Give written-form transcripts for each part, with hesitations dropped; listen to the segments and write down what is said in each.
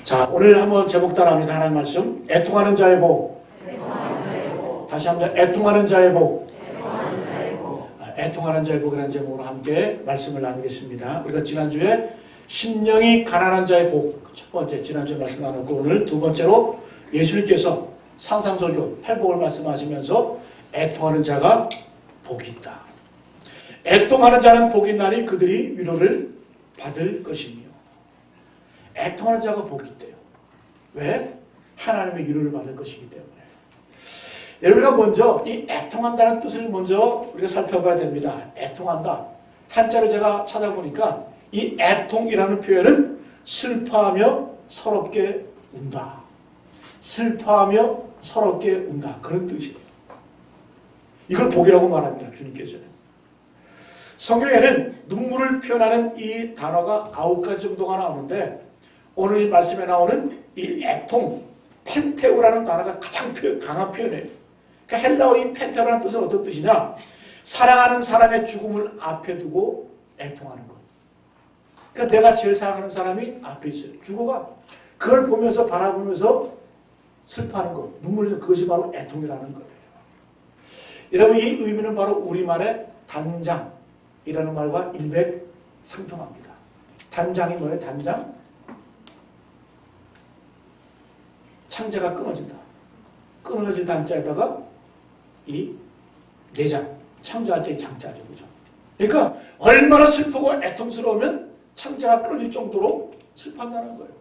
자, 오늘 한번 제목 따라합니다. 하나님 말씀. 애통하는 자의 복. 다시 한번 애통하는 자의 복. 애통하는 자의 복이라는 제목으로 함께 말씀을 나누겠습니다. 우리가 지난주에 심령이 가난한 자의 복, 첫 번째 지난주에 말씀 나눴고, 오늘 두 번째로 예수님께서 상상설교 회복을 말씀하시면서 애통하는 자가 복이 있다. 애통하는 자는 복이 있나니 그들이 위로를 받을 것이며. 애통하는 자가 복이 있대요. 왜? 하나님의 위로를 받을 것이기 때문에. 우리가 먼저 이 애통한다는 뜻을 먼저 우리가 살펴봐야 됩니다. 애통한다. 한자를 제가 찾아보니까 이 애통이라는 표현은 슬퍼하며 서럽게 운다. 슬퍼하며 서럽게 운다. 그런 뜻이에요. 이걸 복이라고 말합니다. 주님께서는. 성경에는 눈물을 표현하는 이 단어가 9가지 정도가 나오는데, 오늘 이 말씀에 나오는 이 애통, 펜테오라는 단어가 가장 강한 표현이에요. 그러니까 헬라어 이 펜테오라는 뜻은 어떤 뜻이냐? 사랑하는 사람의 죽음을 앞에 두고 애통하는 것. 그러니까 내가 제일 사랑하는 사람이 앞에 있어요. 죽어가. 그걸 보면서 바라보면서 슬퍼하는 것. 눈물 흘리는 그것이 바로 애통이라는 거예요. 여러분, 이 의미는 바로 우리말의 단장이라는 말과 일맥상통합니다. 단장이 뭐예요? 단장? 창자가 끊어진다. 끊어진 단자에다가 이 내장, 창자할 때 장자죠. 그죠? 그러니까 얼마나 슬프고 애통스러우면 창자가 끊어질 정도로 슬퍼한다는 거예요.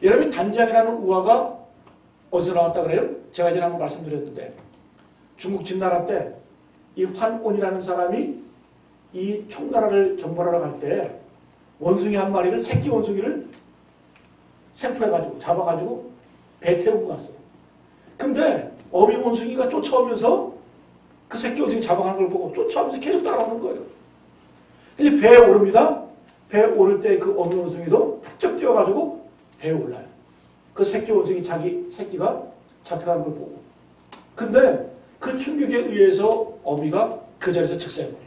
여러분, 단장이라는 우화가 어디서 나왔다 그래요? 제가 지난번 말씀드렸는데, 중국 진나라 때 이 환온이라는 사람이 이 총나라를 정벌하러 갈 때 원숭이 한 마리를, 새끼 원숭이를 생포해가지고 잡아가지고 배 태우고 갔어요. 근데 어미 원숭이가 쫓아오면서 그 새끼 원숭이 잡아가는 걸 보고 쫓아오면서 계속 따라가는 거예요. 근데 배에 오릅니다. 배에 오를 때 그 어미 원숭이도 푹쩍 뛰어가지고 배에 올라요. 그 새끼 원숭이 자기 새끼가 잡혀가는 걸 보고. 근데 그 충격에 의해서 어미가 그 자리에서 즉사해버려요.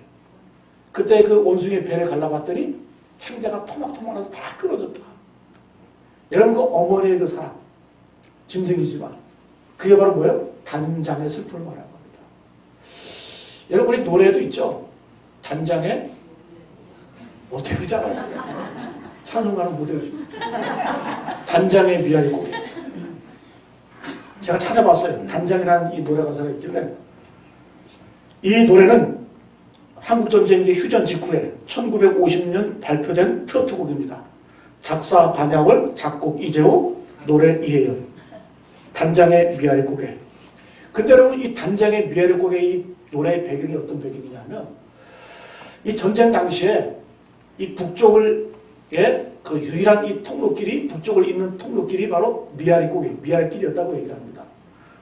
그때 그 원숭이의 배를 갈라봤더니 창자가 토막토막 나서 다 끊어졌다. 여러분, 그 어머니의 그 사랑, 짐승이지만 그게 바로 뭐예요? 단장의 슬픔을 말하는 겁니다. 여러분, 우리 노래도 있죠? 단장의 모델이잖아요. 찬송가는 모델이십니다. 단장의 미아리 고개. 제가 찾아봤어요. 단장이라는 이 노래 가사가 있길래, 이 노래는 한국전쟁 휴전 직후에 1950년 발표된 트로트곡입니다. 작사 반야월, 작곡 이재호, 노래 이혜연. 단장의 미아리 고개. 근데 여러분, 이 단장의 미아리 고개 이 노래의 배경이 어떤 배경이냐면, 이 전쟁 당시에 이 북쪽을 그 유일한 이 통로길이, 북쪽을 잇는 통로길이 바로 미아리 고개, 미아리길이었다고 얘기를 합니다.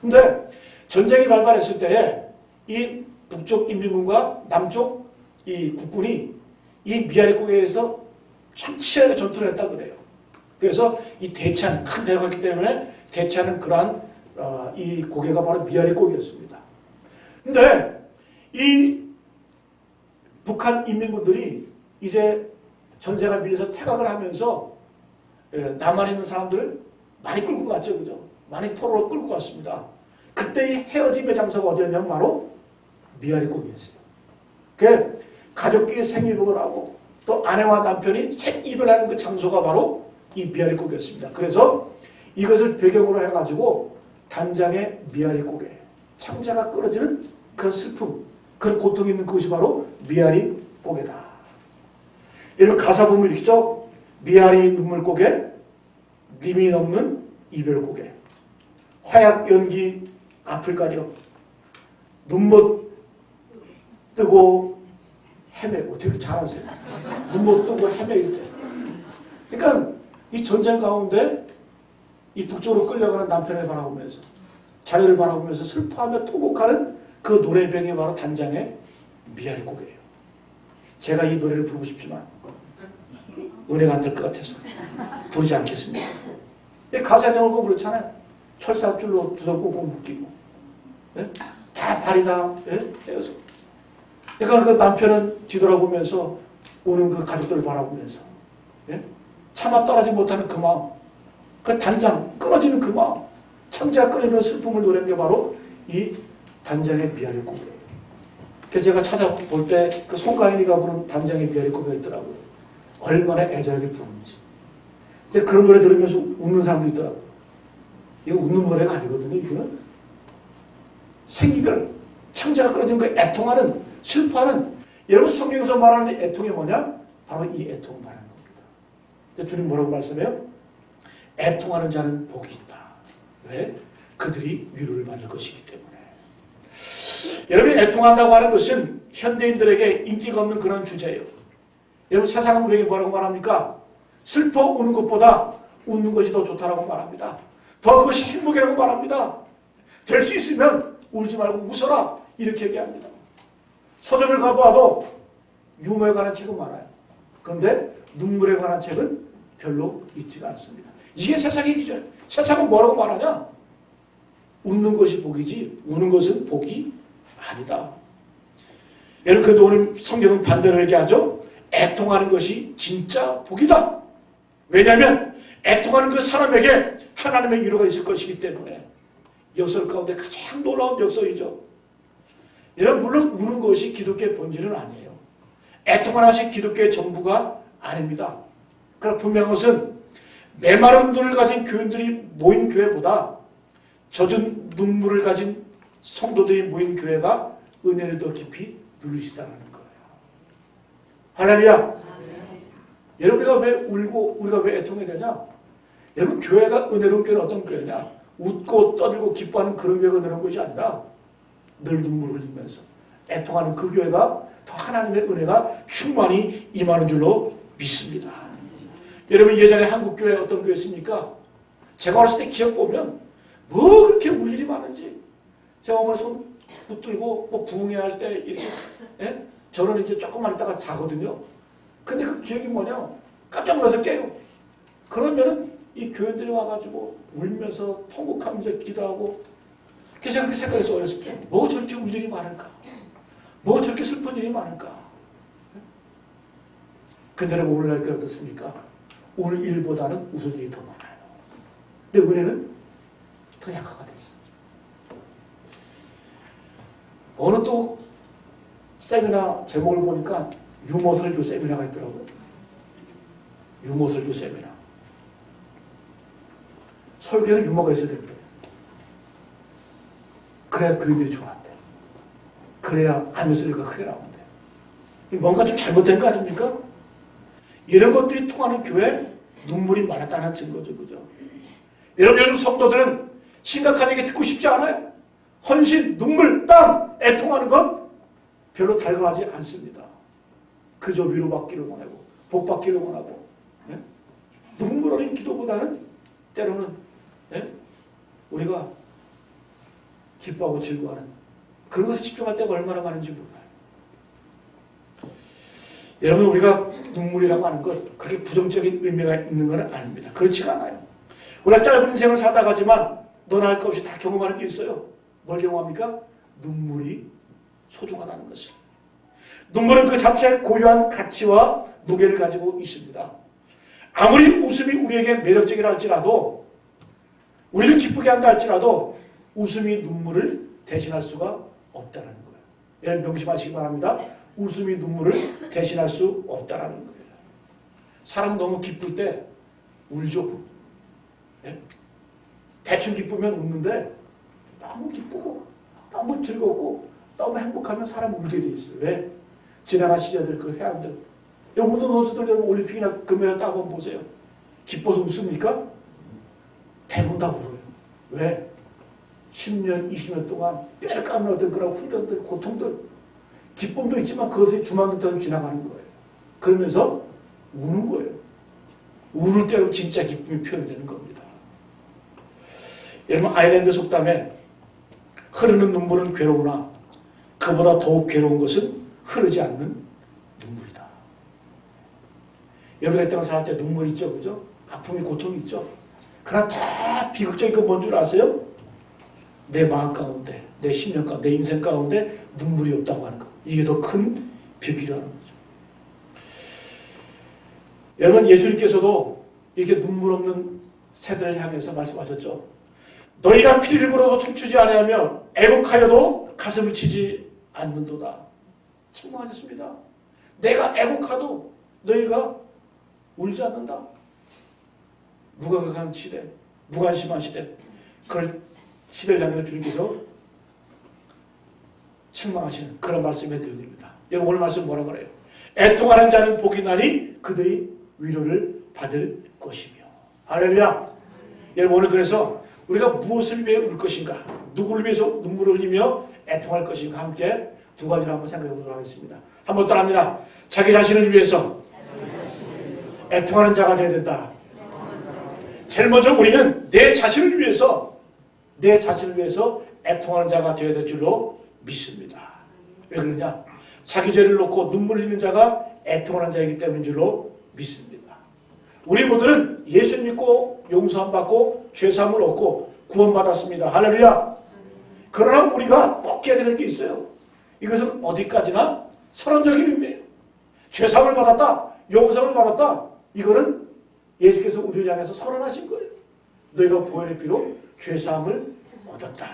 근데 전쟁이 발발했을 때에 이 북쪽 인민군과 남쪽 이 국군이 이 미아리 고개에서 참 치열하게 전투를 했다고 그래요. 그래서 이 대치하는, 큰 대회가 있기 때문에 대치하는 그러한 이 고개가 바로 미아리 고개였습니다. 근데 이 북한 인민군들이 이제 전세가 밀려서 퇴각을 하면서 남한에 있는 사람들을 많이 끌고 갔죠. 그죠? 많이 포로로 끌고 갔습니다. 그때 이 헤어짐의 장소가 어디였냐면 바로 미아리 고개였어요. 그 가족끼리 생이복을 하고 또 아내와 남편이 생이별하는 그 장소가 바로 이 미아리 고개였습니다. 그래서 이것을 배경으로 해가지고 단장의 미아리 고개, 창자가 끊어지는 그런 슬픔, 그런 고통이 있는 그것이 바로 미아리 고개다. 여러분, 가사 보면 읽죠? 미아리 눈물 고개, 님이 넘는 이별 고개, 화약 연기 앞을 가려, 눈 못 뜨고 헤매. 어떻게 잘하세요? 눈 못 뜨고 헤매일 때. 그러니까 이 전쟁 가운데 이 북쪽으로 끌려가는 남편을 바라보면서, 자녀를 바라보면서 슬퍼하며 토곡하는 그 노래 배경이 바로 단장의 미아리 고개예요. 제가 이 노래를 부르고 싶지만 은혜가 안 될 것 같아서 부르지 않겠습니다. 가사 내용을 보면 그렇잖아요. 철사줄로 두석 꽁꽁 묶이고, 다 발이 다 떼어서. 그러니까 그 남편은 뒤돌아보면서 오는 그 가족들을 바라보면서 차마 떠나지 못하는 그 마음, 그 단장, 끊어지는 그 마음, 창자가 끊어지는 슬픔을 노래한 게 바로 이 단장의 비아리 고개. 제가 찾아볼 때 그 송가인이가 부른 단장의 비아리 고개가 있더라고요. 얼마나 애절하게 부르는지. 근데 그런 노래 들으면서 웃는 사람도 있더라고요. 이거 웃는 노래가 아니거든요. 이거는 생이별, 창자가 끊어진 그 애통하는, 슬퍼하는, 여러분 성경에서 말하는 애통이 뭐냐? 바로 이 애통을 말하는 겁니다. 주님 뭐라고 말씀해요? 애통하는 자는 복이 있다. 왜? 그들이 위로를 받을 것이기 때문에. 여러분이 애통한다고 하는 것은 현대인들에게 인기가 없는 그런 주제예요. 여러분 세상은 우리에게 뭐라고 말합니까? 슬퍼 우는 것보다 웃는 것이 더 좋다라고 말합니다. 더 그것이 행복이라고 말합니다. 될 수 있으면 울지 말고 웃어라 이렇게 얘기합니다. 서점을 가봐도 유머에 관한 책은 많아요. 그런데 눈물에 관한 책은 별로 있지가 않습니다. 이게 세상의 기준. 세상은 뭐라고 말하냐? 웃는 것이 복이지 우는 것은 복이 아니다. 여러분 그래도 오늘 성경은 반대로 얘기하죠. 애통하는 것이 진짜 복이다. 왜냐하면 애통하는 그 사람에게 하나님의 위로가 있을 것이기 때문에. 역설 가운데 가장 놀라운 역설이죠. 여러분 물론 우는 것이 기독교의 본질은 아니에요. 애통하는 것이 기독교의 전부가 아닙니다. 그러나 분명한 것은 메마른 눈을 가진 교인들이 모인 교회보다 젖은 눈물을 가진 성도들이 모인 교회가 은혜를 더 깊이 누리시다는 거예요. 할렐루야. 여러분 우리가 왜 울고 우리가 왜 애통이 되냐? 여러분 교회가 은혜로운 교회는 어떤 교회냐? 웃고 떠들고 기뻐하는 그런 교회가 은혜로운 것이 아니라 늘 눈물을 흘리면서 애통하는 그 교회가 더 하나님의 은혜가 충만히 임하는 줄로 믿습니다. 여러분 예전에 한국교회 어떤 교회였습니까? 제가 어렸을 때 기억 보면 뭐 그렇게 울 일이 많은지 제가 어머니 손 붙들고 뭐 부흥회 때 이렇게 저는 이제 조금만 있다가 자거든요. 근데 그 기억이 뭐냐? 깜짝 놀라서 깨요. 그러면은 이 교회들이 와가지고 울면서 통곡하면서 기도하고 그래서 제가 그렇게 생각해서 어렸을 때 뭐 저렇게 울 일이 많을까? 뭐 저렇게 슬픈 일이 많을까? 근데 여러분 오늘날 그 어떻습니까? 울 일보다는 웃을 일이 더 많아요. 근데 은혜는 더 약화가 됐어요. 어느 또 세미나 제목을 보니까 유머 설교 세미나가 있더라고요. 유머 설교 세미나. 설교에는 유머가 있어야 됩니다. 그래야 교인들이 좋아한대. 그래야 아멘 소리가 크게 나온대. 뭔가 좀 잘못된 거 아닙니까? 이런 것들이 통하는 교회에 눈물이 많았다는 증거죠. 그죠? 여러분 성도들은 심각한 얘기 듣고 싶지 않아요. 헌신, 눈물, 땀, 애통하는 건 별로 달가하지 않습니다. 그저 위로받기를 원하고 복받기를 원하고 눈물 어린 기도보다는 때로는 우리가 기뻐하고 즐거워하는 그런 것에 집중할 때가 얼마나 많은지 몰라요. 여러분 우리가 눈물이라고 하는 것 그렇게 부정적인 의미가 있는 건 아닙니다. 그렇지가 않아요. 우리가 짧은 인생을 살다가지만 너나 할 것 없이 다 경험하는 게 있어요. 뭘 경험합니까? 눈물이 소중하다는 것을. 눈물은 그 자체의 고유한 가치와 무게를 가지고 있습니다. 아무리 웃음이 우리에게 매력적이라 할지라도 우리를 기쁘게 한다 할지라도 웃음이 눈물을 대신할 수가 없다는 거예요. 여러분 명심하시기 바랍니다. 웃음이 눈물을 대신할 수 없다는 거예요. 사람 너무 기쁠 때 울죠. 대충 기쁘면 웃는데 너무 기쁘고 너무 즐겁고 너무 행복하면 사람 울게 돼 있어요. 왜? 지나간 시절들 그 해안들. 여러분 선수들 여러분 올림픽이나 금메달 따고 한번 보세요. 기뻐서 웃습니까? 대부분 다 울어요. 왜? 10년, 20년 동안 뼈를 깎는 어떤 그런 훈련들, 고통들, 기쁨도 있지만 그것이 주만듯하게 지나가는 거예요. 그러면서 우는 거예요. 우는 때로 진짜 기쁨이 표현되는 겁니다. 여러분 아일랜드 속담에 흐르는 눈물은 괴로우나 그보다 더욱 괴로운 것은 흐르지 않는 눈물이다. 여러분가 이 땅을 살 때 눈물 있죠, 그죠? 아픔이 고통이 있죠. 그러나 더 비극적인 건 뭔 줄 아세요? 내 마음 가운데, 내 심령 가운데, 내 인생 가운데 눈물이 없다고 하는 것. 이게 더 큰 비극이라는 거죠. 여러분 예수님께서도 이렇게 눈물 없는 세대를 향해서 말씀하셨죠. 너희가 피를 불어도 춤추지 아니하며 애곡하여도 가슴을 치지 않는도다. 책망하셨습니다. 내가 애곡하도 너희가 울지 않는다. 무감각한 시대, 무관심한 시대, 그런 시대를 향해서 주님께서 책망하시는 그런 말씀이 되어집니다. 여러분 오늘 말씀 뭐라 그래요? 애통하는 자는 복이 나니 그들이 위로를 받을 것이며. 할렐루야. 여러분 오늘 그래서 우리가 무엇을 위해 울 것인가, 누구를 위해서 눈물을 흘리며 애통할 것인가 함께 두 가지를 한번 생각해 보도록 하겠습니다. 한번 따라합니다. 자기 자신을 위해서 애통하는 자가 되어야 된다. 제일 먼저 우리는 내 자신을 위해서 애통하는 자가 되어야 될 줄로 믿습니다. 왜 그러냐? 자기 죄를 놓고 눈물 흘리는 자가 애통하는 자이기 때문인 줄로 믿습니다. 우리 모두는 예수 믿고 용서함 받고 죄사함을 얻고 구원받았습니다. 할렐루야. 그러나 우리가 꼭 해야 될 게 있어요. 이것은 어디까지나 선언적인 의미예요. 죄사함을 받았다, 용서함을 받았다. 이거는 예수께서 우리를 향해서 선언하신 거예요. 너희가 보혈의 피로 죄사함을 얻었다.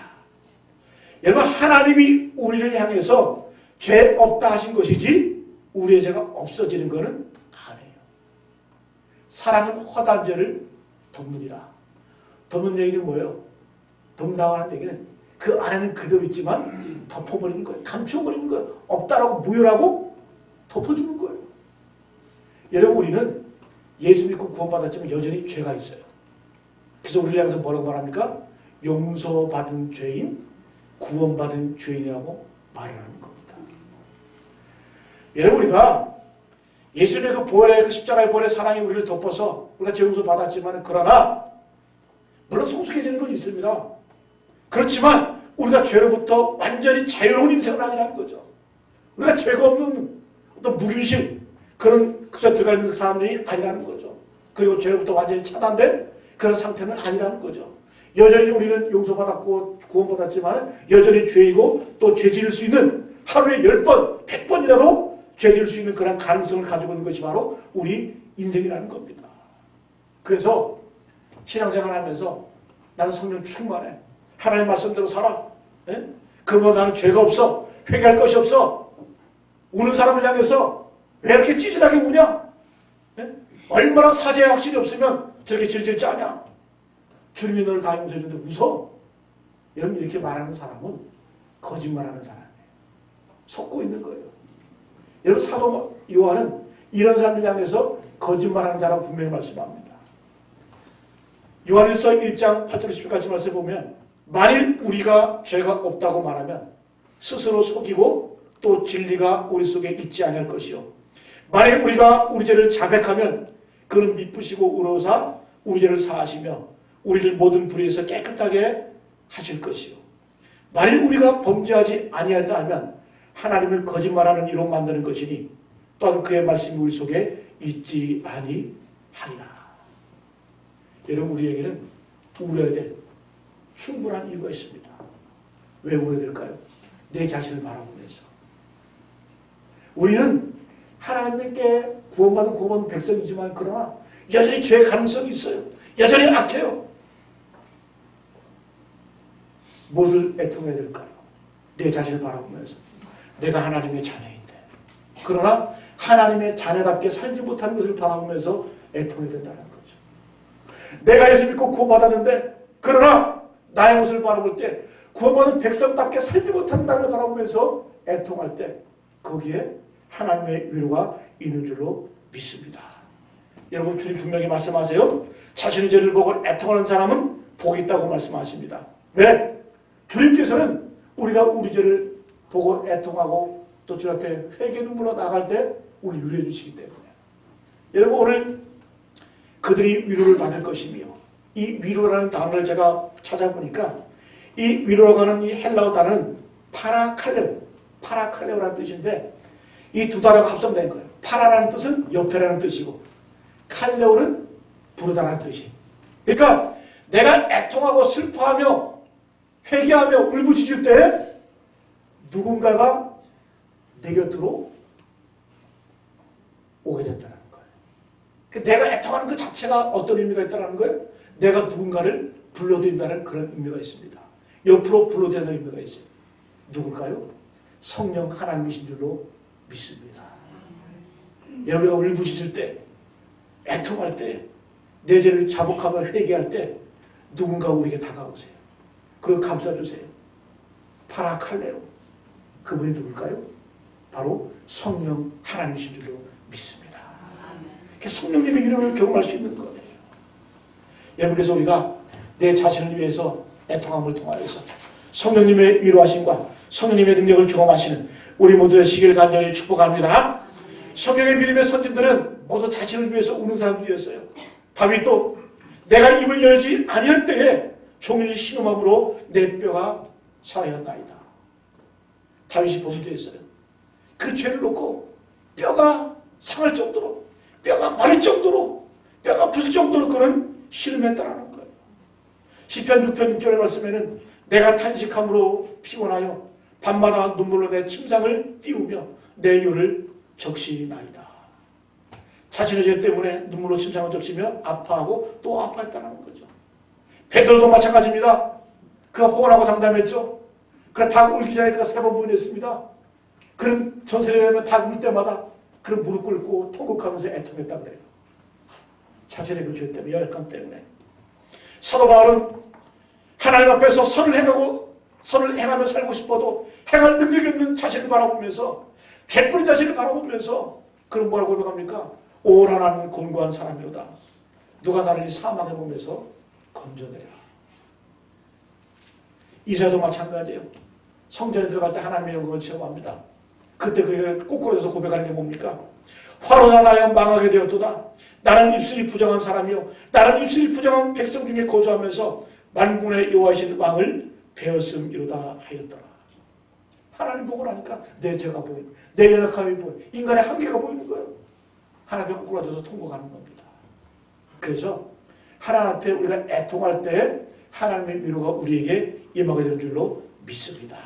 여러분 하나님이 우리를 향해서 죄 없다 하신 것이지 우리의 죄가 없어지는 것은 아니에요. 사랑은 허다한 죄를 덮느니라. 덮는 얘기는 뭐예요? 덮는다고 하는 얘기는 그 안에는 그대로 있지만 덮어버리는 거예요. 감춰버리는 거예요. 없다라고 무효라고 덮어주는 거예요. 여러분 우리는 예수 믿고 구원받았지만 여전히 죄가 있어요. 그래서 우리를 향해서 뭐라고 말합니까? 용서받은 죄인, 구원받은 죄인이라고 말을 하는 겁니다. 여러분 우리가 예수님의 그 보혈의 그 십자가의 보혈의 사랑이 우리를 덮어서 우리가 죄 용서 받았지만 그러나 물론 성숙해지는 건 있습니다. 그렇지만 우리가 죄로부터 완전히 자유로운 인생은 아니라는 거죠. 우리가 죄가 없는 어떤 무균심 그런 그에 들어가 있는 사람들이 아니라는 거죠. 그리고 죄로부터 완전히 차단된 그런 상태는 아니라는 거죠. 여전히 우리는 용서받았고 구원받았지만 여전히 죄이고 또 죄지을 수 있는 하루에 10번, 100번이라도 죄지을 수 있는 그런 가능성을 가지고 있는 것이 바로 우리 인생이라는 겁니다. 그래서 신앙생활 하면서 나는 성령 충만해. 하나님 말씀대로 살아. 예? 그러면 나는 죄가 없어. 회개할 것이 없어. 우는 사람을 향해서 왜 이렇게 찌질하게 우냐? 예? 얼마나 사죄의 확신이 없으면 저렇게 질질 짜냐? 주님이 너를 다 용서해 주는데 웃어. 여러분 이렇게 말하는 사람은 거짓말하는 사람이에요. 속고 있는 거예요. 여러분 사도 요한은 이런 사람을 향해서 거짓말하는 자라고 분명히 말씀합니다. 요한일서 1장 8절 10절까지 말씀을 보면 만일 우리가 죄가 없다고 말하면 스스로 속이고 또 진리가 우리 속에 있지 않을 것이요. 만일 우리가 우리 죄를 자백하면 그는 미쁘시고 의로우사 우리 죄를 사하시며 우리를 모든 불의에서 깨끗하게 하실 것이요. 만일 우리가 범죄하지 아니하였다 하면 하나님을 거짓말하는 이로 만드는 것이니 또한 그의 말씀이 우리 속에 있지 아니하리라. 여러분 우리에게는 울어야 될 충분한 이유가 있습니다. 왜 울어야 될까요? 내 자신을 바라보면서. 우리는 하나님께 구원받은 백성이지만 그러나 여전히 죄의 가능성이 있어요. 여전히 악해요. 무엇을 애통해야 될까요? 내 자신을 바라보면서. 내가 하나님의 자녀인데 그러나 하나님의 자녀답게 살지 못하는 것을 바라보면서 애통해야 된다는 거죠. 내가 예수 믿고 구원받았는데 그러나 나의 모습을 바라볼 때 구원받은 백성답게 살지 못한다는 걸 바라보면서 애통할 때 거기에 하나님의 위로가 있는 줄로 믿습니다. 여러분 주님 분명히 말씀하세요. 자신의 죄를 보고 애통하는 사람은 복이 있다고 말씀하십니다. 왜? 주님께서는 우리가 우리 죄를 보고 애통하고 또 주 앞에 회개 눈물로 나갈 때 우리 위로해 주시기 때문에 여러분 오늘 그들이 위로를 받을 것이며 이 위로라는 단어를 제가 찾아보니까 이 위로라고 하는 이 헬라어 단어는 파라칼레오라는 뜻인데 이 두 단어가 합성된 거예요. 파라라는 뜻은 옆에라는 뜻이고 칼레오는 부르다라는 뜻이에요. 그러니까 내가 애통하고 슬퍼하며 회개하며 울부짖을 때 누군가가 내 곁으로 오게 된다는 거예요. 내가 애통하는 그 자체가 어떤 의미가 있다는 거예요? 내가 누군가를 불러들인다는 그런 의미가 있습니다. 옆으로 불러들이는 의미가 있어요. 누굴까요? 성령 하나님이신 줄로 믿습니다. 여러분가 울부짖을 때, 애통할 때, 내 죄를 자복하며 회개할 때 누군가 우리에게 다가오세요. 그리고 감싸주세요. 파라칼레오. 그분이 누굴까요? 바로 성령 하나님이신 줄로 믿습니다. 성령님의 이름을 경험할 수 있는 거예요. 여러분, 그래서 우리가 내 자신을 위해서 애통함을 통하여서 성령님의 위로하심과 성령님의 능력을 경험하시는 우리 모두 되시길 간절히 축복합니다. 성령의 믿음의 선진들은 모두 자신을 위해서 우는 사람들이었어요. 다윗도 내가 입을 열지 아니할 때에 종일 신음함으로 내 뼈가 상하였나이다. 다윗이 범죄했어요. 그 죄를 놓고 뼈가 상할 정도로, 뼈가 마를 정도로, 뼈가 부술 정도로 그는 신음했다라는 거예요. 시편 6편 6절의 말씀에는 내가 탄식함으로 피곤하여 밤마다 눈물로 내 침상을 띄우며 내 혀를 적시나이다. 자신의 죄 때문에 눈물로 침상을 적시며 아파하고 또 아파했다는 거죠. 베드로도 마찬가지입니다. 그가 호언하고 장담했죠. 그가 닭 울기 전에 그가 3번 부인했습니다. 그는 전설에 의하면 닭 울 때마다 그는 무릎 꿇고 통곡하면서 애통했다 그래요. 자신의 그 죄 때문에, 열감 때문에. 사도 바울은 하나님 앞에서 선을 행하며 살고 싶어도 행할 능력이 없는 자신을 바라보면서, 죄뿐인 자신을 바라보면서 그는 뭐라고 고백합니까? 오라 나는 곤고한 사람이로다. 누가 나를 이 사망의 몸에서 건져내라. 이사야도 마찬가지예요. 성전에 들어갈 때 하나님의 영광을 체험합니다. 그때 그게 꼬꾸라져서 고백하는 게 뭡니까? 화로 나여 망하게 되었도다. 나는 입술이 부정한 사람이요, 나는 입술이 부정한 백성 중에 거주하면서 만군의 여호와이신 왕을 배었음이로다 하였더라. 하나님 보고 나니까 내 죄가 보이고 내 연약함이 보이고 인간의 한계가 보이는 거예요. 하나님 앞에 꼬꾸라져서 통곡하는 겁니다. 그래서 하나님 앞에 우리가 애통할 때 하나님의 위로가 우리에게 임하게 될 줄로 믿습니다.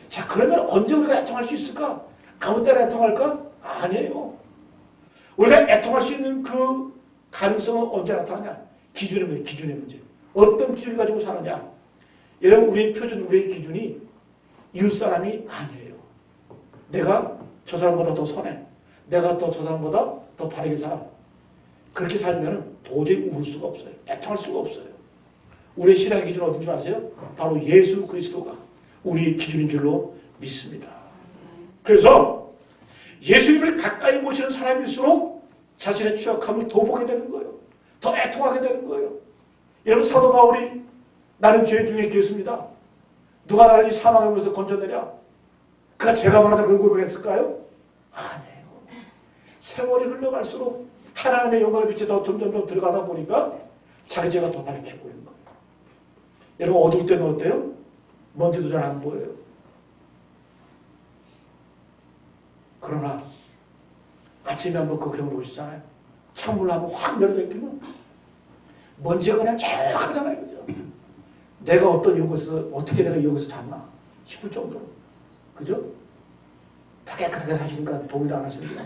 자, 그러면 언제 우리가 애통할 수 있을까? 아무 때나 애통할까? 아니에요. 우리가 애통할 수 있는 그 가능성은 언제 나타나냐? 기준의 문제, 기준의 문제. 어떤 기준을 가지고 사느냐? 여러분, 우리의 표준, 우리의 기준이 이웃 사람이 아니에요. 내가 저 사람보다 더 선해. 내가 저 사람보다 더 바르게 살아. 그렇게 살면 도저히 울 수가 없어요. 애통할 수가 없어요. 우리의 신앙의 기준은 어딘지 아세요? 바로 예수 그리스도가 우리의 기준인 줄로 믿습니다. 그래서 예수님을 가까이 모시는 사람일수록 자신의 취약함을 더 보게 되는 거예요. 더 애통하게 되는 거예요. 여러분, 사도 바울이 나는 죄 중에 있겠습니다. 누가 나를 이 사망의 몸에서 건져내랴? 그가 죄가 많아서 그런 고백했을까요? 아니에요. 세월이 흘러갈수록 하나님의 영광의 빛이 더 점점 들어가다 보니까 자기 죄가 더 밝게 보이는 거예요. 여러분, 어두울 때는 어때요? 먼지도 잘 안 보여요. 그러나 아침에 한번 그 경험 보시잖아요. 창문을 한번 확 열어당기면 먼지가 그냥 쭉 하잖아요. 그죠? 내가 어떻게 내가 여기서 잤나 싶을 정도로. 그죠? 다 깨끗하게 사시니까 동의를 안 하시니까.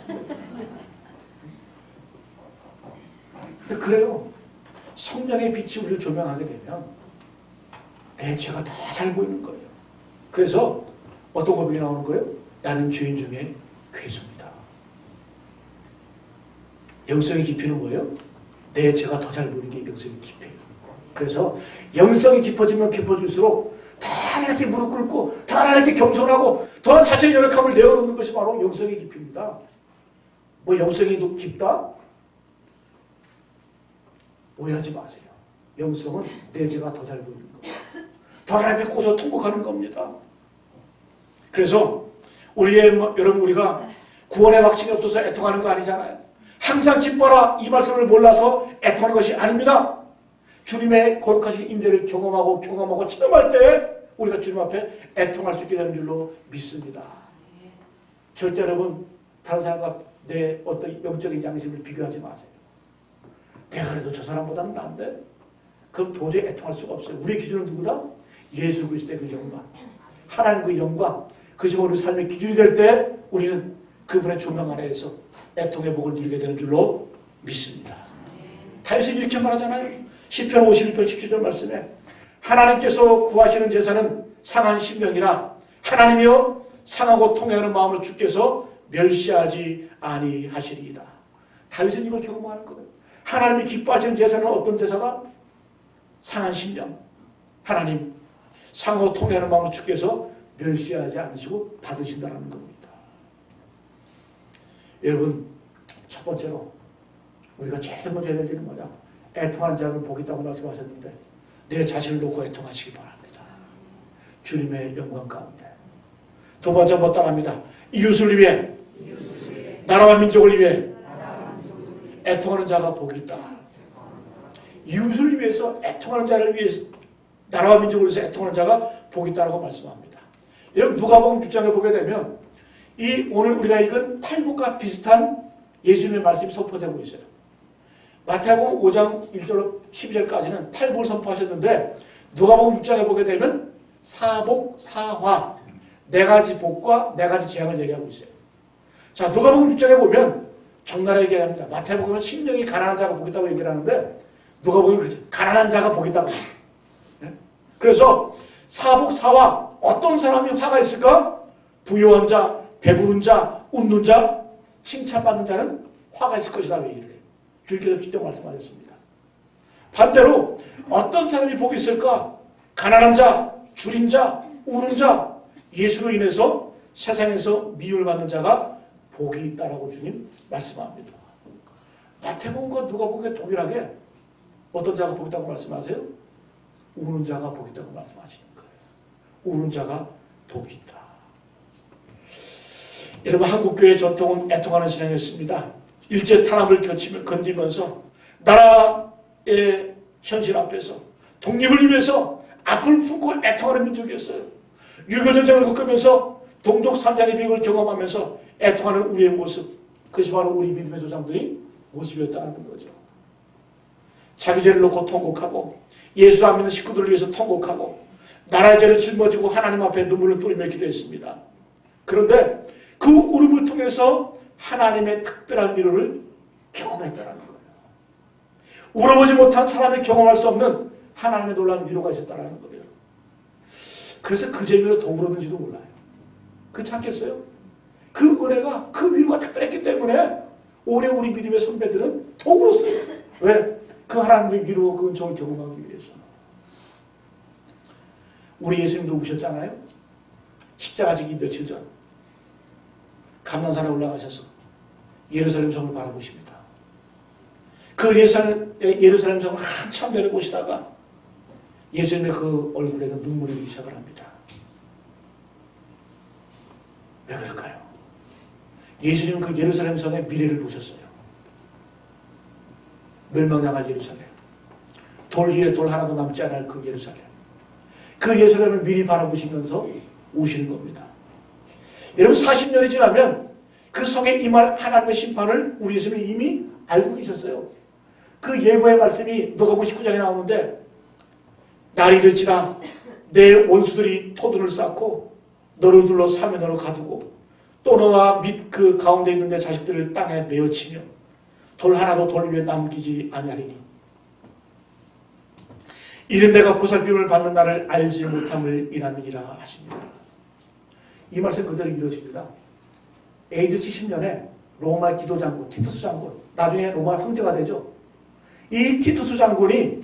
근데 그래요. 성령의 빛이 우리를 조명하게 되면 내 죄가 더 잘 보이는 거예요. 그래서 어떤 고백이 나오는 거예요? 나는 죄인 중에 괴수입니다. 영성의 깊이는 뭐예요? 내 죄가 더 잘 보이는 게 영성의 깊이예요. 그래서 영성이 깊어지면 깊어질수록 더 하나님께 무릎 꿇고 더 하나님께 겸손하고 더 자신의 연약함을 내어놓는 것이 바로 영성의 깊이입니다. 뭐 영성이 깊다? 오해하지 마세요. 영성은 내 죄가 더 잘 보이는 거예요. 더 하나님께 꽂아 통곡하는 겁니다. 그래서 여러분, 우리가 구원의 확신이 없어서 애통하는 거 아니잖아요. 항상 기뻐라 이 말씀을 몰라서 애통하는 것이 아닙니다. 주님의 거룩하신 임재를 경험하고 체험할 때 우리가 주님 앞에 애통할 수 있게 되는 줄로 믿습니다. 절대 여러분, 다른 사람과 내 어떤 영적인 양심을 비교하지 마세요. 내가 그래도 저 사람보다는 나은데? 그럼 도저히 애통할 수가 없어요. 우리의 기준은 누구다? 예수 그리스도의 그 영광, 하나님 그 영광, 그것이 우리 삶의 기준이 될 때 우리는 그분의 조명 아래에서 애통의 복을 누리게 되는 줄로 믿습니다. 다윗이 이렇게 말하잖아요. 시편 51편 17절 말씀에 하나님께서 구하시는 제사는 상한 심령이라 하나님이여 상하고 통회하는 마음을 주께서 멸시하지 아니하시리이다. 다윗은 이걸 경험하는 거예요. 하나님이 기뻐하시는 제사는 어떤 제사가? 상한 심령. 하나님 상하고 통회하는 마음을 주께서 멸시하지 않으시고 받으신다는 겁니다. 여러분, 첫 번째로 우리가 제일 먼저 해야 될 일은 뭐냐? 애통하는 자는 복이 있다고 말씀하셨는데 내 자신을 놓고 애통하시기 바랍니다. 주님의 영광 가운데. 두 번째 뭐 따라합니다. 이웃을 위해, 나라와 민족을 위해 애통하는 자가 복이 있다. 이웃을 위해서 애통하는 자를 위해서 나라와 민족을 위해서 애통하는 자가 복이 있다고 말씀합니다. 여러분 누가복음 6장에 보게 되면 이 오늘 우리가 읽은 탈북과 비슷한 예수님의 말씀이 선포되고 있어요. 마태복음 5장 1절로 12절까지는 탈북을 선포하셨는데 누가복음 6장에 보게 되면 사복, 사화 네 가지 복과 네 가지 재앙을 얘기하고 있어요. 자, 누가복음 6장에 보면 적나라하게 얘기합니다. 마태복음은 심령이 가난한 자가 복이 있다고 얘기를 하는데 누가복음은 그렇지. 가난한 자가 복이 있다고. 네? 그래서 사복, 사화 어떤 사람이 화가 있을까? 부유한 자, 배부른 자, 웃는 자, 칭찬받는 자는 화가 있을 것이다. 왜 얘기를 해요. 주님께서 직접 말씀하셨습니다. 반대로 어떤 사람이 복이 있을까? 가난한 자, 줄인 자, 우는 자, 예수로 인해서 세상에서 미움을 받는 자가 복이 있다라고 주님 말씀합니다. 마태복음과 누가복음에 동일하게 어떤 자가 복이 있다고 말씀하세요? 우는 자가 복이 있다고 말씀하시는 거예요. 우는 자가 복이 있다. 여러분 한국교회 전통은 애통하는 신앙이었습니다. 일제 탄압을 건지면서 나라의 현실 앞에서 독립을 위해서 앞을 품고 애통하는 민족이었어요. 6.25 전쟁을 겪으면서 동족 산장의 비극을 경험하면서 애통하는 우리의 모습, 그것이 바로 우리 믿음의 조상들이 모습이었다는 거죠. 자기 죄를 놓고 통곡하고 예수 안 믿는 식구들을 위해서 통곡하고 나라의 죄를 짊어지고 하나님 앞에 눈물을 뿌리며 기도했습니다. 그런데 그 울음을 통해서 하나님의 특별한 위로를 경험했다는 거예요. 울어보지 못한 사람이 경험할 수 없는 하나님의 놀라운 위로가 있었다는 거예요. 그래서 그 재미로 더 울었는지도 몰라요. 그렇지 않겠어요? 그 은혜가, 그 위로가 특별했기 때문에 오래 우리 믿음의 선배들은 더 울었어요. 왜? 그 하나님의 위로, 그 은총을 경험하기 위해서. 우리 예수님도 우셨잖아요. 십자가 지기 며칠 전 감난산에 올라가셔서 예루살렘 성을 바라보십니다. 그 예루살렘 성을 한참 내려보시다가 예수님의 그 얼굴에는 눈물이 흐르기 시작을 합니다. 왜 그럴까요? 예수님은 그 예루살렘 성의 미래를 보셨어요. 멸망당할 예루살렘. 돌 위에 돌 하나도 남지 않을 그 예루살렘. 그 예루살렘을 미리 바라보시면서 우시는 겁니다. 여러분 40년이 지나면 그 성에 임할 하나님의 심판을 우리 예수님이 이미 알고 계셨어요. 그 예고의 말씀이 누가복음 19장에 나오는데 날이 이르지라 내 원수들이 토둔을 쌓고 너를 둘러 사면으로 가두고 또 너와 및 그 가운데 있는 내 자식들을 땅에 메어치며 돌 하나도 돌 위에 남기지 아니하리니 이는 내가 보살핌을 받는 날을 알지 못함을 인함이니라 하십니다. 이 말씀 그대로 이루어집니다. AD 70년에 로마 기도 장군 티투스 장군, 나중에 로마 황제가 되죠. 이 티투스 장군이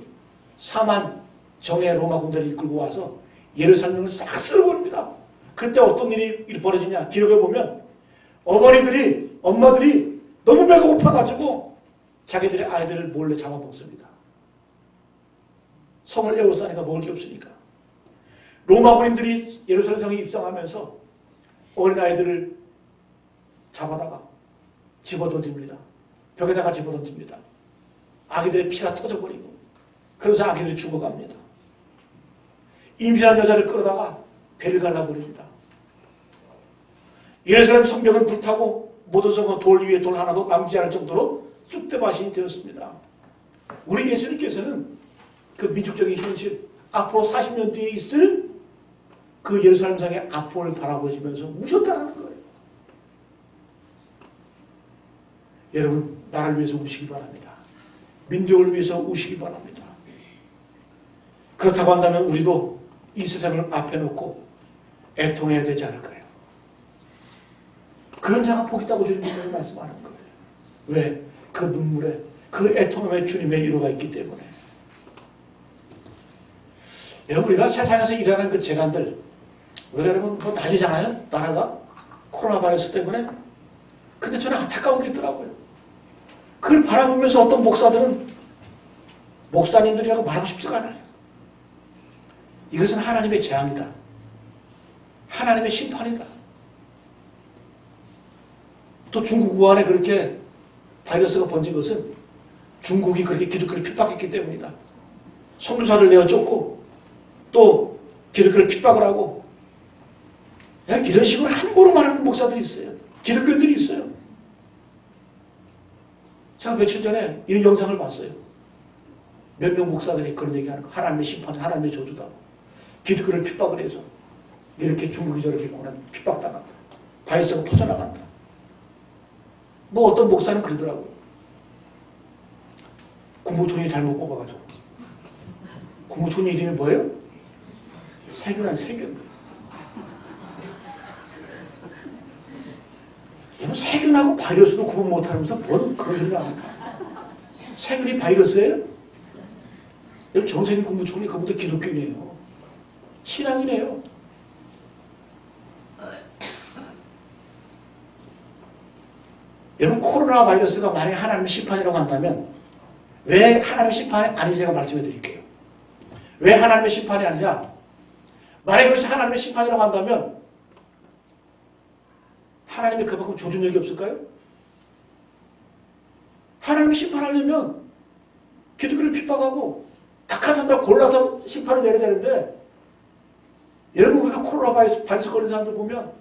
4만 정예 로마 군대를 이끌고 와서 예루살렘을 싹 쓸어버립니다. 그때 어떤 일이 벌어지냐? 기록에 보면 엄마들이 너무 배가 고파가지고 자기들의 아이들을 몰래 잡아먹습니다. 성을 에워싸니까 먹을 게 없으니까. 로마 군인들이 예루살렘 성에 입성하면서 어린아이들을 잡아다가 집어던집니다. 벽에다가 집어던집니다. 아기들의 피가 터져버리고 그래서 아기들이 죽어갑니다. 임신한 여자를 끌어다가 배를 갈라버립니다. 예루살렘 성벽은 불타고 모든 성은 돌 위에 돌 하나도 남지 않을 정도로 쑥대밭이 되었습니다. 우리 예수님께서는 그 민족적인 현실, 앞으로 40년 뒤에 있을 그 예루살렘 성의 앞을 바라보시면서 우셨다는 거예요. 여러분, 나를 위해서 우시기 바랍니다. 민족을 위해서 우시기 바랍니다. 그렇다고 한다면 우리도 이 세상을 앞에 놓고 애통해야 되지 않을까요? 그런 자가 복 있다고 주님께서 말씀하는 거예요. 왜? 그 눈물에, 그 애통함에 주님의 위로가 있기 때문에. 여러분, 우리가 세상에서 일어나는 그 재난들, 우리가 여러분 뭐 난리잖아요? 나라가 코로나 바이러스 때문에. 근데 저는 안타까운 게 있더라고요. 그걸 바라보면서 어떤 목사들은 목사님들이라고 말하고 싶지가 않아요. 이것은 하나님의 재앙이다. 하나님의 심판이다. 또 중국 우한에 그렇게 바이러스가 번진 것은 중국이 그렇게 기독교를 핍박했기 때문이다. 선교사를 내어 쫓고 또 기독교를 핍박을 하고 이런 식으로 함부로 말하는 목사들이 있어요. 기독교인들이 있어요. 제가 며칠 전에 이 영상을 봤어요. 몇 명 목사들이 그런 얘기하는 거. 하나님의 심판, 하나님의 저주다. 기독교를 핍박을 해서 이렇게 중국이 저렇게 고난 핍박당한다. 바이러스가 퍼져나간다. 뭐 어떤 목사는 그러더라고요. 국무총리 잘못 뽑아가지고. 국무총리 이름이 뭐예요? 세균한 세균. 세균하고 바이러스도 구분 못하면서 뭔 그런 소리를 합니까? 세균이 바이러스예요? 여러분 정세균 국무총리 그분도 기독교인이에요. 신앙이네요. 여러분 코로나 바이러스가 만약에 하나님의 심판이라고 한다면 왜 하나님의 심판이 아닌지 제가 말씀해 드릴게요. 왜 하나님의 심판이 아니냐? 만약에 그것이 하나님의 심판이라고 한다면 하나님이 그만큼 조준력이 없을까요? 하나님이 심판하려면 기독교를 핍박하고 악한 사람들 골라서 심판을 내려야 되는데 여러분 우리가 코로나 바이러스 걸린 사람들 보면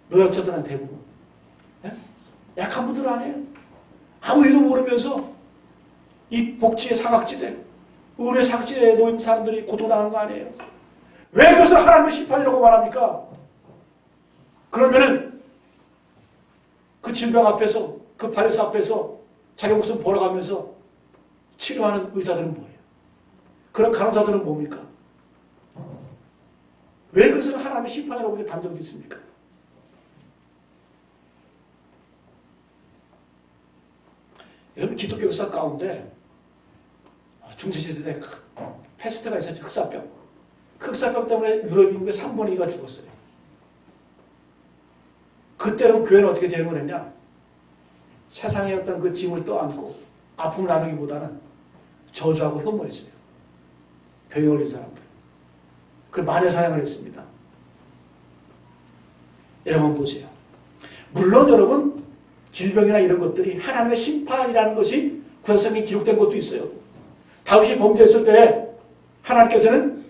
노약자들은 대부분 약한 분들 아니에요. 아무 일도 모르면서 이 복지의 사각지대, 의료의 사각지대에 놓인 사람들이 고통당하는 거 아니에요. 왜 그것을 하나님의 심판이라고 말합니까? 그러면은 그 질병 앞에서, 그 바이러스 앞에서 자기 목숨 벌어가면서 치료하는 의사들은 뭐예요? 그런 간호사들은 뭡니까? 왜 그것을 하나님의 심판이라고 이렇게 단정 짓습니까? 여러분 기독교 역사 가운데 중세시대 때 패스트가 있었죠. 흑사병. 그 흑사병 때문에 유럽 인구의 3분의 2가 죽었어요. 그때는 교회는 어떻게 대응을 했냐? 세상의 어떤 그 짐을 떠안고 아픔을 나누기보다는 저주하고 혐오했어요. 병이 걸린 사람들. 그걸 만회 사양을 했습니다. 여러분 보세요. 물론 여러분 질병이나 이런 것들이 하나님의 심판이라는 것이 구약성경에 기록된 것도 있어요. 다윗이 범죄했을 때 하나님께서는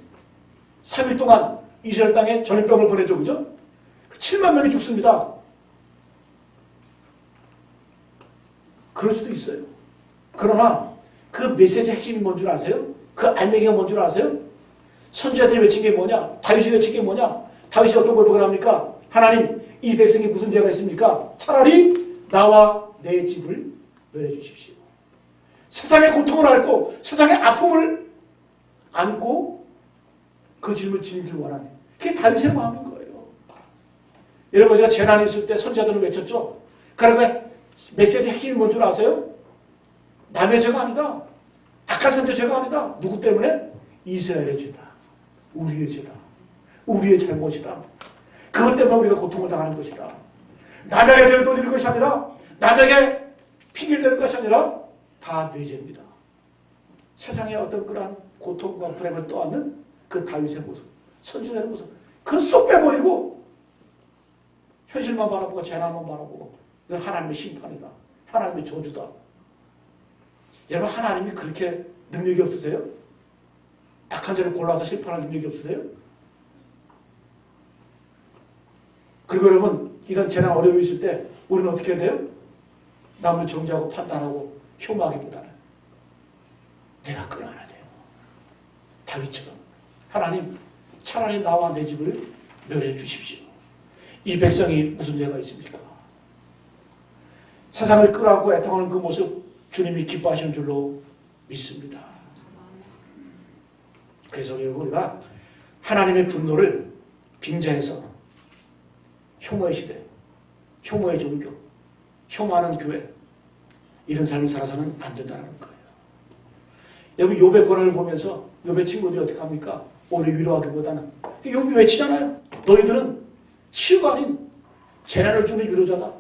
3일 동안 이스라엘 땅에 전염병을 보내죠. 그죠? 7만 명이 죽습니다. 그럴 수도 있어요. 그러나 그 메시지의 핵심이 뭔 줄 아세요? 그 알맹이가 뭔 줄 아세요? 선지자들이 외친 게 뭐냐? 다윗이 외친 게 뭐냐? 다윗이 어떤 걸 보라합니까? 하나님, 이 백성이 무슨 죄가 있습니까? 차라리 나와 내 집을 너해주십시오. 세상의 고통을 앓고 세상의 아픔을 안고 그 짐을 지는 줄 원하네. 그게 다윗의 마음인 거예요. 여러분 제가 재난이 있을 때 선지자들은 외쳤죠. 그러니까 메시지 핵심이 뭔 줄 아세요? 남의 죄가 아니다. 악한 사람의 죄가 아니다. 누구 때문에? 이스라엘의 죄다. 우리의 죄다. 우리의 잘못이다. 그것 때문에 우리가 고통을 당하는 것이다. 남에게 죄를 돌리는 것이 아니라 남에게 핑계를 대는 것이 아니라 다 내 죄입니다. 세상에 어떤 그러한 고통과 불행을 떠안는 그 다윗의 모습, 선지자의 모습 그걸 쏙 빼버리고 현실만 바라보고 재난만 바라보고 이건 하나님의 심판이다. 하나님의 저주다. 여러분 하나님이 그렇게 능력이 없으세요? 악한 자를 골라서 심판할 능력이 없으세요? 그리고 여러분 이런 재난 어려움이 있을 때 우리는 어떻게 해야 돼요? 남을 정죄하고 판단하고 혐오하기보다는 내가 끌어안아야 돼요. 다윗처럼 하나님 차라리 나와 내 집을 멸해 주십시오. 이 백성이 무슨 죄가 있습니까? 세상을 끌어안고 애통하는 그 모습 주님이 기뻐하시는 줄로 믿습니다. 그래서 우리가 하나님의 분노를 빙자해서 혐오의 시대, 혐오의 종교, 혐오하는 교회 이런 삶을 살아서는 안 된다는 거예요. 여러분 욥의 고난을 보면서 욥의 친구들이 어떻게 합니까? 오히려 위로하기보다는 욥이 외치잖아요. 너희들은 치유가 아닌 재난을 주는 위로자다.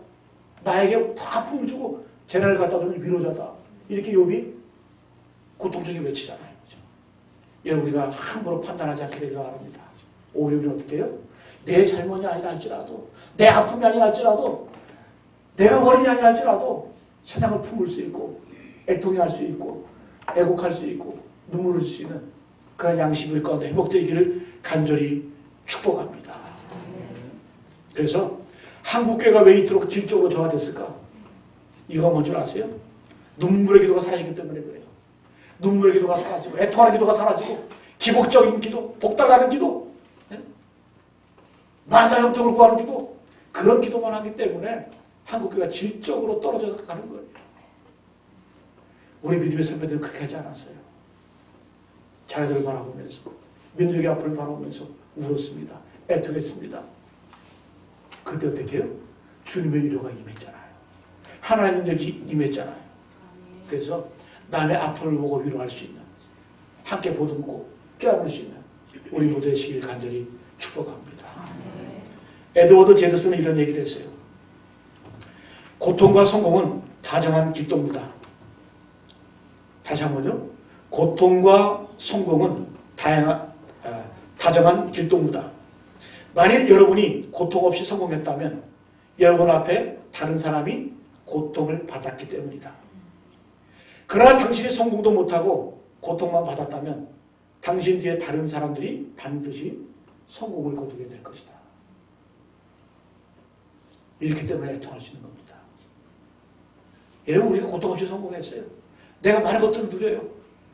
나에게 더 아픔을 주고 재난을 갖다 주는 위로자다. 이렇게 욥이 고통적인 외치잖아요. 그렇죠? 여러분 우리가 함부로 판단하지 않게 되기를 바랍니다. 오히려 우리는 어떻게 해요? 내 잘못이 아니라 할지라도 내 아픔이 아니라 할지라도 내가 원인이 아니라 할지라도 세상을 품을 수 있고 애통할 수 있고 애곡할 수 있고 눈물을 흘릴 수 있는 그런 양심을 가운데 회복되기를 간절히 축복합니다. 그래서 한국교회가 왜 이토록 질적으로 저하됐을까? 이유가 뭔지 아세요? 눈물의 기도가 사라지기 때문에 그래요. 눈물의 기도가 사라지고 애통하는 기도가 사라지고 기복적인 기도, 복달하는 기도, 만사 형통을 구하는 기도 그런 기도만 하기 때문에 한국교회가 질적으로 떨어져 가는 거예요. 우리 믿음의 선배들은 그렇게 하지 않았어요. 자녀들을 바라보면서 민족의 앞을 바라보면서 울었습니다. 애통했습니다. 그때 어떻게 해요? 주님의 위로가 임했잖아요. 하나님의 능력이 임했잖아요. 그래서 남의 아픔을 보고 위로할 수 있는 함께 보듬고 깨안을 수 있는 우리 모두 되시길 간절히 축복합니다. 에드워드 제드슨은 이런 얘기를 했어요. 고통과 성공은 다정한 길동무다. 다시 한번요. 고통과 성공은 다정한 길동무다. 만일 여러분이 고통 없이 성공했다면 여러분 앞에 다른 사람이 고통을 받았기 때문이다. 그러나 당신이 성공도 못하고 고통만 받았다면 당신 뒤에 다른 사람들이 반드시 성공을 거두게 될 것이다. 이렇기 때문에 애통할 수 있는 겁니다. 여러분 우리가 고통 없이 성공했어요. 내가 많은 것들을 누려요.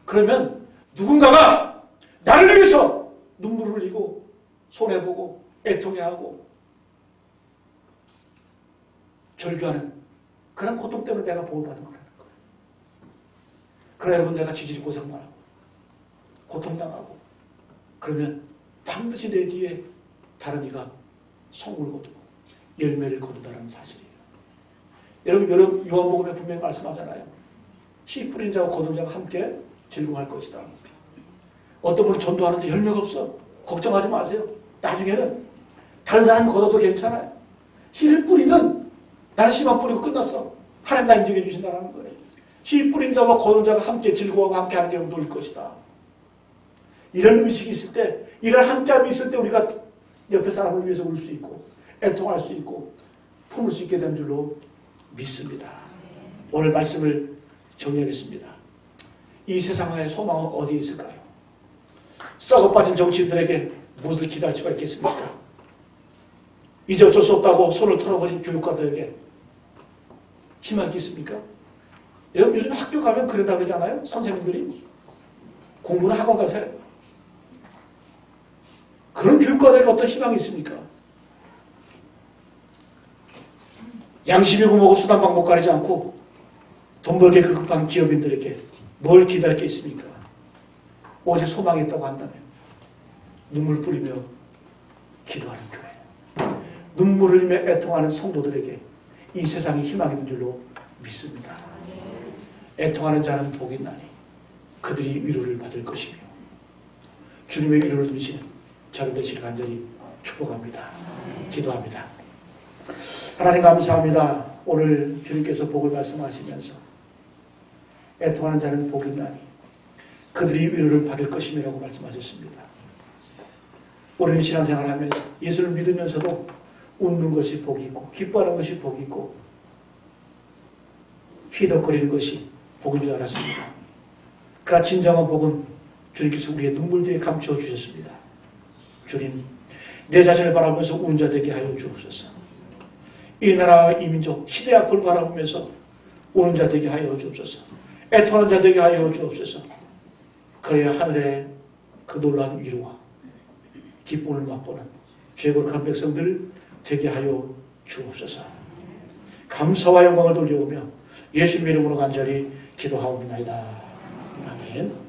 그러면 누군가가 나를 위해서 눈물을 흘리고 손해보고 애통해하고 절규하는 그런 고통 때문에 내가 보호받은 거라는 거예요. 그러나 여러분 내가 지질이 고생만 하고 고통당하고 그러면 반드시 내 뒤에 다른 이가 성공을 거두고 열매를 거둔다는 사실이에요. 여러분 요한복음에 분명히 말씀하잖아요. 씨 뿌린 자와 거둔 자가 함께 즐거워할 것이다. 어떤 분은 전도하는데 열매가 없어. 걱정하지 마세요. 나중에는 다른 사람이 거둬도 괜찮아요. 씨를 뿌리든 나는 씨만 뿌리고 끝났어. 하나님 나 인정해 주신다는 거예요. 씨 뿌린 자와 거둔 자가 함께 즐거워하고 함께 하는 게 놀 것이다. 이런 의식이 있을 때, 이런 함께함이 있을 때 우리가 옆에 사람을 위해서 울 수 있고 애통할 수 있고 품을 수 있게 된 줄로 믿습니다. 오늘 말씀을 정리하겠습니다. 이 세상의 소망은 어디에 있을까요? 썩어 빠진 정치인들에게 무엇을 기대할 수가 있겠습니까? 이제 어쩔 수 없다고 손을 털어버린 교육가들에게 희망이 있습니까? 여러분 요즘 학교 가면 그러다 그러잖아요. 선생님들이 공부는 학원 가서 해요. 그런 교육가들에게 어떤 희망이 있습니까? 양심이 고모고 수단 방법 가리지 않고 돈 벌게 급급한 기업인들에게 뭘 기대할 게 있습니까? 오직 소망이 있다고 한다면 눈물 뿌리며 기도하는 교회, 눈물을 흘리며 애통하는 성도들에게 이 세상에 희망이 있는 줄로 믿습니다. 애통하는 자는 복이 있나니 그들이 위로를 받을 것이며 주님의 위로를 누리시는 저를 되시길 간절히 축복합니다. 기도합니다. 하나님 감사합니다. 오늘 주님께서 복을 말씀하시면서 애통하는 자는 복이 있나니 그들이 위로를 받을 것이라고 말씀하셨습니다. 우리는 신앙생활을 하면서 예수를 믿으면서도 웃는 것이 복이 있고 기뻐하는 것이 복이 있고 휘덕거리는 것이 복인 줄 알았습니다. 그러나 진정한 복은 주님께서 우리의 눈물 뒤에 감추어 주셨습니다. 주님, 내 자신을 바라보면서 우는 자 되게 하여 주옵소서. 이 나라와 이 민족 시대 앞을 바라보면서 우는 자 되게 하여 주옵소서. 애통하는 자 되게 하여 주옵소서. 그래야 하늘의 그 놀라운 위로와 기쁨을 맛보는 죄거룩한 백성들 되게 하여 주옵소서. 감사와 영광을 돌려오며 예수님의 이름으로 간절히 기도하옵나이다. 아멘.